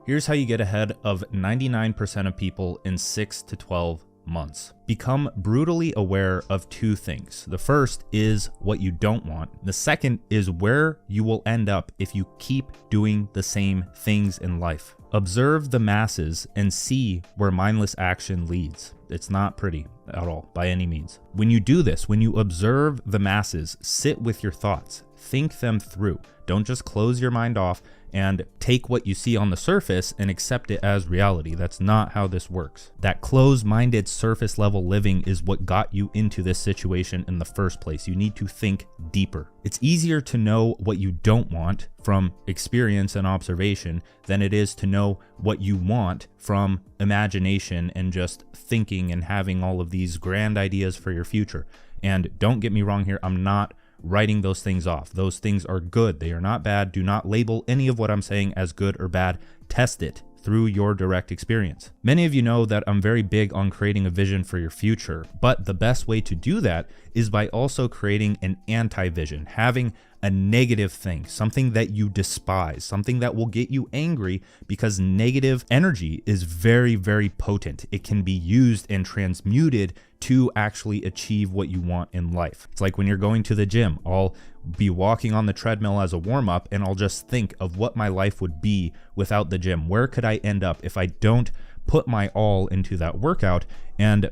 Here's how you get ahead of 99% of people in 6 to 12 months. Become brutally aware of two things. The first is what you don't want. The second is where you will end up if you keep doing the same things in life. Observe the masses and see where mindless action leads. It's not pretty at all, by any means. When you do this, when you observe the masses, sit with your thoughts, think them through. Don't just close your mind off and take what you see on the surface and accept it as reality. That's not how this works. That closed-minded surface level living is what got you into this situation in the first place. You need to think deeper. It's easier to know what you don't want from experience and observation than it is to know what you want from imagination and just thinking and having all of these grand ideas for your future. And don't get me wrong here, I'm not writing those things off. Those things are good. They are not bad. Do not label any of what I'm saying as good or bad. Test it through your direct experience. Many of you know that I'm very big on creating a vision for your future, but the best way to do that is by also creating an anti-vision, having a negative thing, something that you despise, something that will get you angry, because negative energy is very, very potent. It can be used and transmuted to actually achieve what you want in life. It's like when you're going to the gym, I'll be walking on the treadmill as a warm-up and I'll just think of what my life would be without the gym. Where could I end up if I don't put my all into that workout? And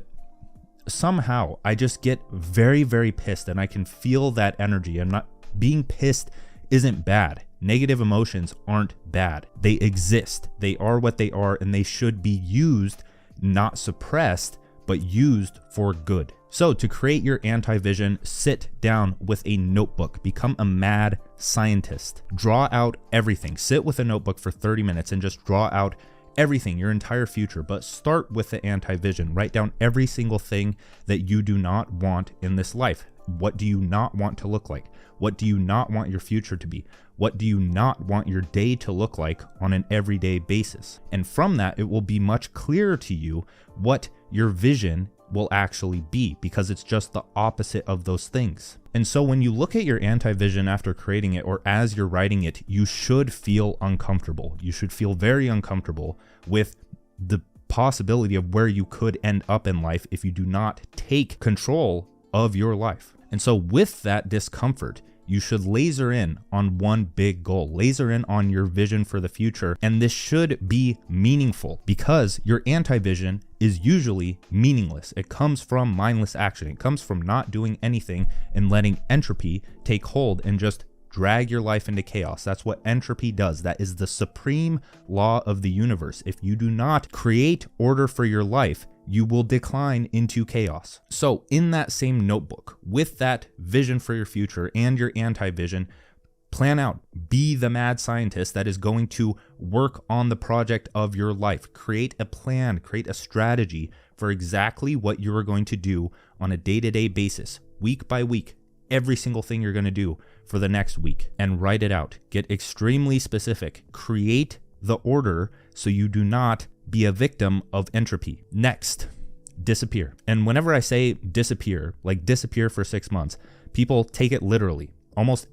somehow I just get very, very pissed, and I can feel that energy. I'm not being pissed isn't bad. Negative emotions aren't bad. They exist. They are what they are, and they should be used, not suppressed, but used for good. So to create your anti-vision, sit down with a notebook, become a mad scientist, draw out everything. Sit with a notebook for 30 minutes and just draw out everything, your entire future, but start with the anti-vision. Write down every single thing that you do not want in this life. What do you not want to look like? What do you not want your future to be? What do you not want your day to look like on an everyday basis? And from that, it will be much clearer to you what your vision will actually be, because it's just the opposite of those things. And so when you look at your anti-vision after creating it, or as you're writing it, you should feel uncomfortable. You should feel very uncomfortable with the possibility of where you could end up in life if you do not take control of your life. And so with that discomfort, you should laser in on one big goal, laser in on your vision for the future. And this should be meaningful, because your anti-vision is usually meaningless. It comes from mindless action. It comes from not doing anything and letting entropy take hold and just drag your life into chaos. That's what entropy does. That is the supreme law of the universe. If you do not create order for your life, you will decline into chaos. So in that same notebook, with that vision for your future and your anti-vision, plan out, be the mad scientist that is going to work on the project of your life. Create a plan, create a strategy for exactly what you are going to do on a day-to-day basis, week by week, every single thing you're going to do for the next week, and write it out. Get extremely specific. Create the order so you do not be a victim of entropy. Next, disappear. And whenever I say disappear, like disappear for 6 months, people take it literally. Almost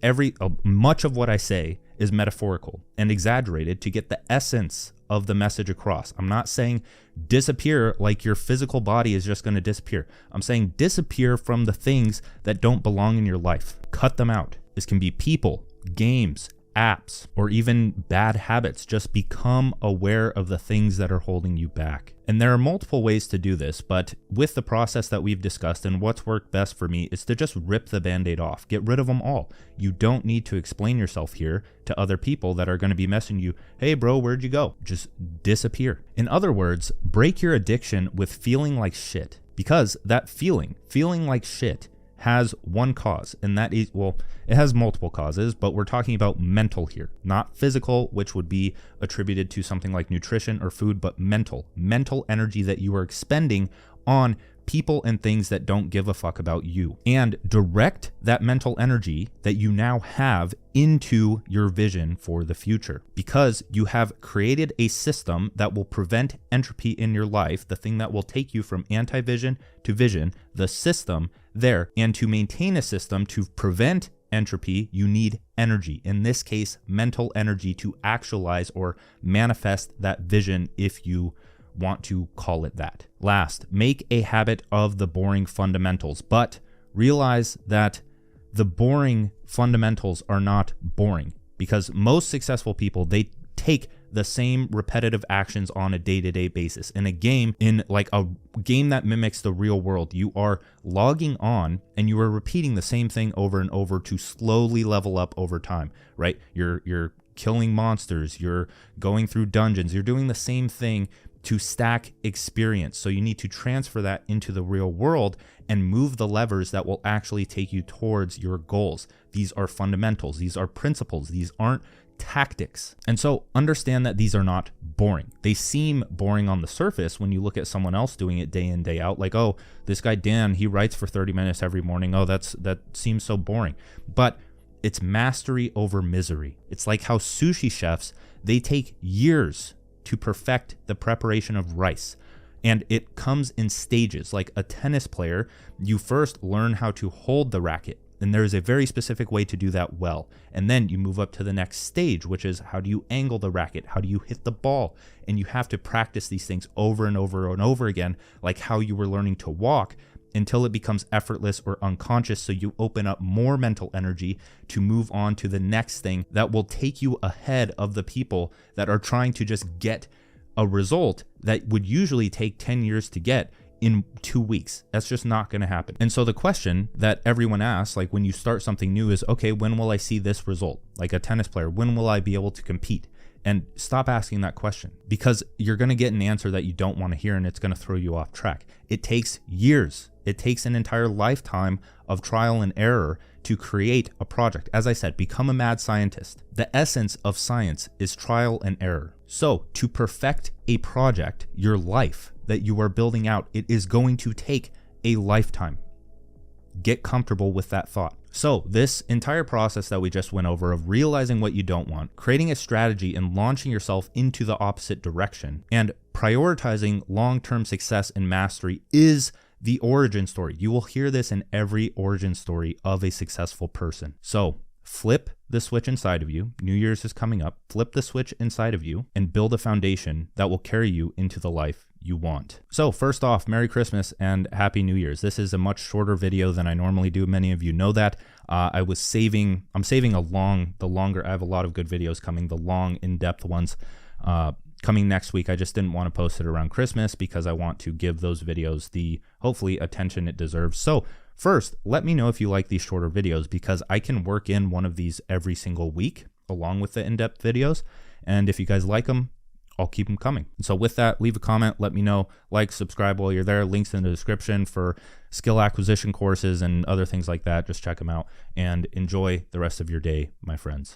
much of what I say is metaphorical and exaggerated to get the essence of the message across. I'm not saying disappear like your physical body is just going to disappear. I'm saying disappear from the things that don't belong in your life. Cut them out. This can be people, games, apps, or even bad habits. Just become aware of the things that are holding you back. And there are multiple ways to do this, but with the process that we've discussed and what's worked best for me is to just rip the band-aid off. Get rid of them all. You don't need to explain yourself here to other people that are going to be messaging you, hey bro, where'd you go? Just disappear. In other words, break your addiction with feeling like shit, because that feeling like shit has one cause, and that is, well, it has multiple causes, but we're talking about mental here, not physical, which would be attributed to something like nutrition or food, but mental energy that you are expending on people and things that don't give a fuck about you, and direct that mental energy that you now have into your vision for the future, because you have created a system that will prevent entropy in your life, the thing that will take you from anti-vision to vision, the system there. And to maintain a system to prevent entropy, you need energy. In this case, mental energy to actualize or manifest that vision, if you want to call it that. Last, make a habit of the boring fundamentals, but realize that the boring fundamentals are not boring, because most successful people, they take the same repetitive actions on a day-to-day basis. In a game, in like a game that mimics the real world, you are logging on and you are repeating the same thing over and over to slowly level up over time, right? You're killing monsters, you're going through dungeons, you're doing the same thing to stack experience. So you need to transfer that into the real world and move the levers that will actually take you towards your goals. These are fundamentals, these are principles, these aren't tactics. And so understand that these are not boring. They seem boring on the surface when you look at someone else doing it day in, day out. Like, oh, this guy Dan, he writes for 30 minutes every morning. Oh, that seems so boring. But it's mastery over misery. It's like how sushi chefs, they take years to perfect the preparation of rice. And it comes in stages. Like a tennis player, you first learn how to hold the racket. And there is a very specific way to do that well. And then you move up to the next stage, which is how do you angle the racket? How do you hit the ball? And you have to practice these things over and over and over again, like how you were learning to walk, until it becomes effortless or unconscious. So you open up more mental energy to move on to the next thing that will take you ahead of the people that are trying to just get a result that would usually take 10 years to get in 2 weeks. That's just not going to happen. And so the question that everyone asks, like when you start something new, is, okay, when will I see this result? Like a tennis player, when will I be able to compete? And stop asking that question, because you're going to get an answer that you don't want to hear, and it's going to throw you off track. It takes years. It takes an entire lifetime of trial and error to create a project. As I said, become a mad scientist. The essence of science is trial and error. So to perfect a project, your life that you are building out, it is going to take a lifetime. Get comfortable with that thought. So this entire process that we just went over of realizing what you don't want, creating a strategy and launching yourself into the opposite direction, and prioritizing long-term success and mastery is the origin story. You will hear this in every origin story of a successful person. So flip the switch inside of you. New Year's is coming up. Flip the switch inside of you and build a foundation that will carry you into the life you want. So first off, Merry Christmas and Happy New Year's. This is a much shorter video than I normally do. Many of you know that. I'm saving the longer, I have a lot of good videos coming, the long in-depth ones coming next week. I just didn't want to post it around Christmas because I want to give those videos the, hopefully, attention it deserves. So first, let me know if you like these shorter videos, because I can work in one of these every single week along with the in-depth videos. And if you guys like them, I'll keep them coming. And so with that, leave a comment, let me know, like, subscribe while you're there. Links in the description for skill acquisition courses and other things like that. Just check them out and enjoy the rest of your day, my friends.